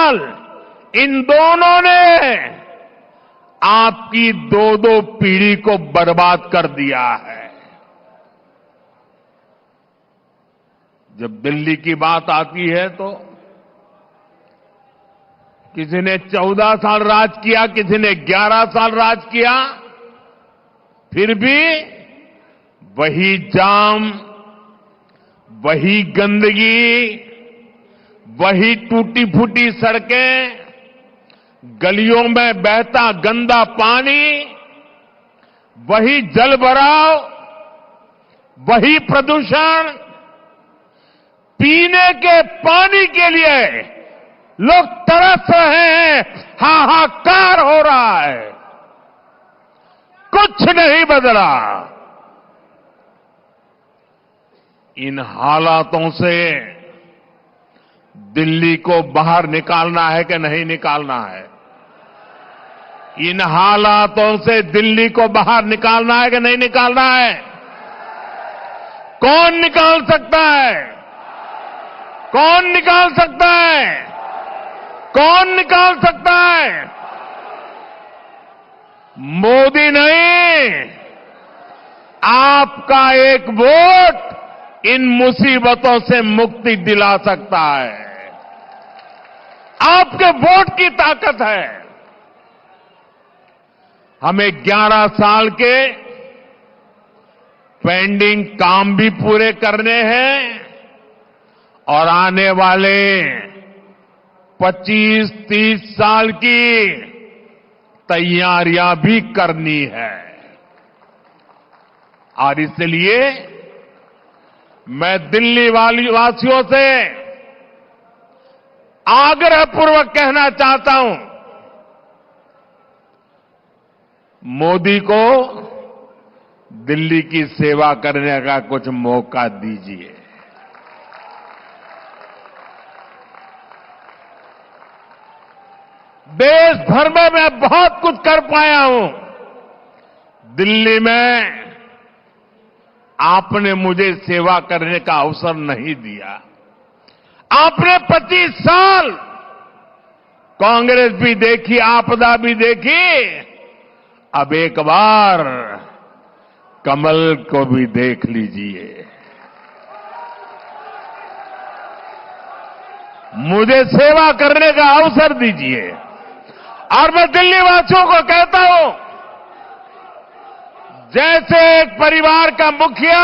साल इन दोनों ने आपकी दो दो पीढ़ी को बर्बाद कर दिया है। जब दिल्ली की बात आती है तो किसी ने 14 साल राज किया, किसी ने 11 साल राज किया, फिर भी वही जाम, वही गंदगी, वही टूटी फूटी सड़कें, गलियों में बहता गंदा पानी, वही जलभराव, वही प्रदूषण। पीने के पानी के लिए लोग तरस रहे हैं, हाहाकार हो रहा है, कुछ नहीं बदला। इन हालातों से दिल्ली को बाहर निकालना है कि नहीं निकालना है? इन हालातों से दिल्ली को बाहर निकालना है कि नहीं निकालना है? कौन निकाल सकता है? कौन निकाल सकता है? कौन निकाल सकता है? मोदी नहीं, आपका एक वोट इन मुसीबतों से मुक्ति दिला सकता है। आपके वोट की ताकत है। हमें 11 साल के पेंडिंग काम भी पूरे करने हैं और आने वाले 25-30 साल की तैयारियां भी करनी है। और इसलिए मैं दिल्ली वासियों से आग्रहपूर्वक कहना चाहता हूं, मोदी को दिल्ली की सेवा करने का कुछ मौका दीजिए। देश भर में मैं बहुत कुछ कर पाया हूं। दिल्ली में आपने मुझे सेवा करने का अवसर नहीं दिया। आपने 25 साल कांग्रेस भी देखी, आपदा भी देखी, अब एक बार कमल को भी देख लीजिए। मुझे सेवा करने का अवसर दीजिए। और मैं दिल्ली वासियों को कहता हूं, जैसे एक परिवार का मुखिया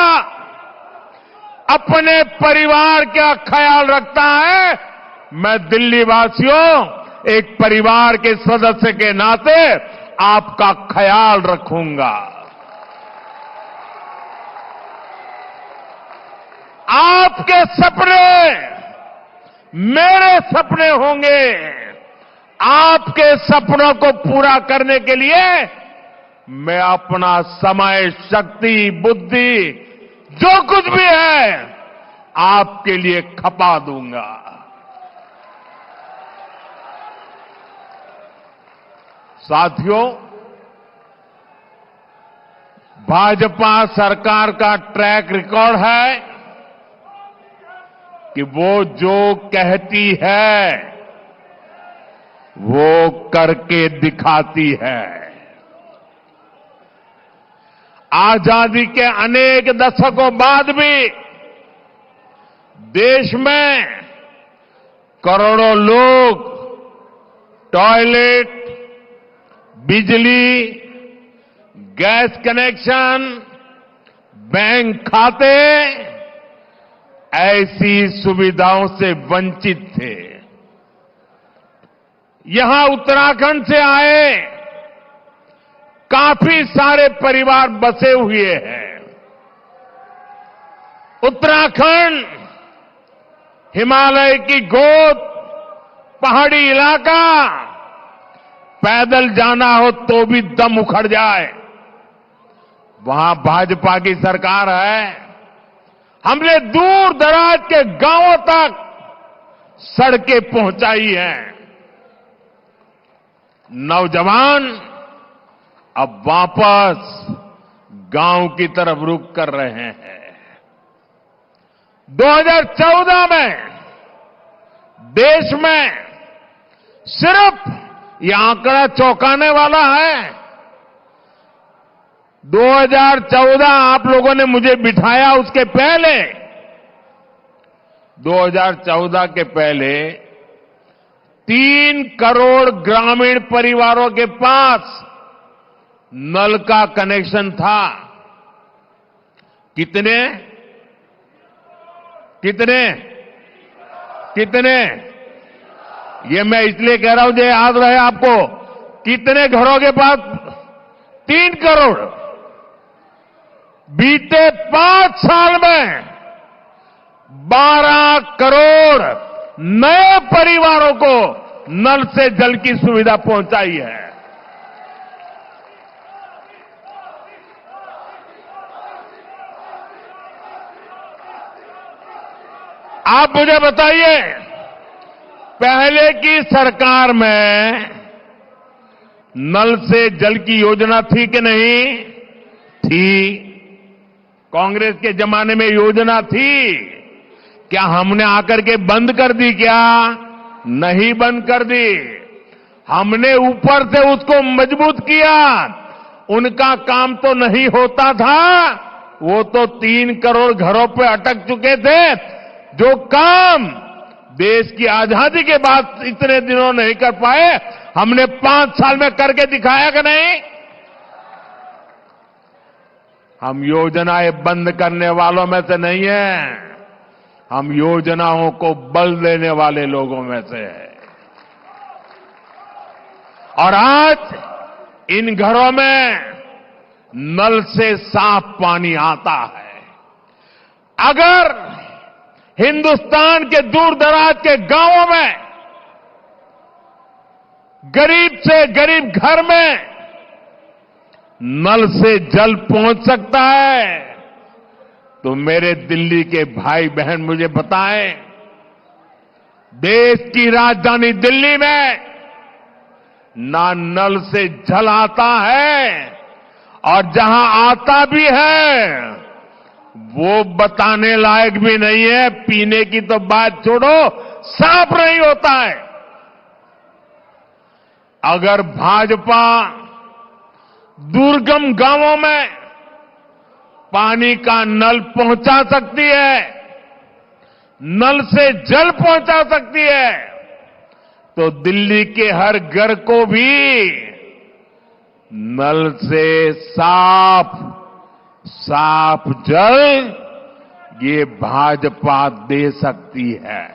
अपने परिवार का ख्याल रखता है, मैं दिल्ली वासियों एक परिवार के सदस्य के नाते आपका ख्याल रखूंगा। आपके सपने मेरे सपने होंगे। आपके सपनों को पूरा करने के लिए मैं अपना समय, शक्ति, बुद्धि, जो कुछ भी है आपके लिए खपा दूंगा। साथियों, भाजपा सरकार का ट्रैक रिकॉर्ड है कि वो जो कहती है वो करके दिखाती है। आजादी के अनेक दशकों बाद भी देश में करोड़ों लोग टॉयलेट, बिजली, गैस कनेक्शन, बैंक खाते ऐसी सुविधाओं से वंचित थे। यहां उत्तराखंड से आए काफी सारे परिवार बसे हुए हैं। उत्तराखंड हिमालय की गोद, पहाड़ी इलाका, पैदल जाना हो तो भी दम उखड़ जाए। वहां भाजपा की सरकार है। हमने दूर दराज के गांवों तक सड़कें पहुंचाई हैं। नौजवान अब वापस गांव की तरफ रुख कर रहे हैं। 2014 में देश में सिर्फ ये आंकड़ा चौंकाने वाला है। 2014 आप लोगों ने मुझे बिठाया, उसके पहले 2014 के पहले 3 करोड़ ग्रामीण परिवारों के पास नल का कनेक्शन था। कितने कितने कितने ये मैं इसलिए कह रहा हूं जो याद रहे आपको, कितने घरों के पास? 3 करोड़। बीते 5 साल में 12 करोड़ नए परिवारों को नल से जल की सुविधा पहुंचाई है। आप मुझे बताइए, पहले की सरकार में नल से जल की योजना थी कि नहीं थी? कांग्रेस के जमाने में योजना थी। क्या हमने आकर के बंद कर दी? क्या नहीं बंद कर दी। हमने ऊपर से उसको मजबूत किया। उनका काम तो नहीं होता था, वो तो 3 करोड़ घरों पे अटक चुके थे। जो काम देश की आजादी के बाद इतने दिनों नहीं कर पाए, हमने 5 साल में करके दिखाया कि नहीं? हम योजनाएं बंद करने वालों में से नहीं हैं, हम योजनाओं को बल देने वाले लोगों में से हैं। और आज इन घरों में नल से साफ पानी आता है। अगर हिंदुस्तान के दूर दराज के गांवों में गरीब से गरीब घर में नल से जल पहुंच सकता है, तो मेरे दिल्ली के भाई बहन मुझे बताएं, देश की राजधानी दिल्ली में ना नल से जल आता है, और जहां आता भी है वो बताने लायक भी नहीं है। पीने की तो बात छोड़ो, साफ नहीं होता है। अगर भाजपा दुर्गम गांवों में पानी का नल पहुंचा सकती है, नल से जल पहुंचा सकती है, तो दिल्ली के हर घर को भी नल से साफ जल ये भाजपा दे सकती है।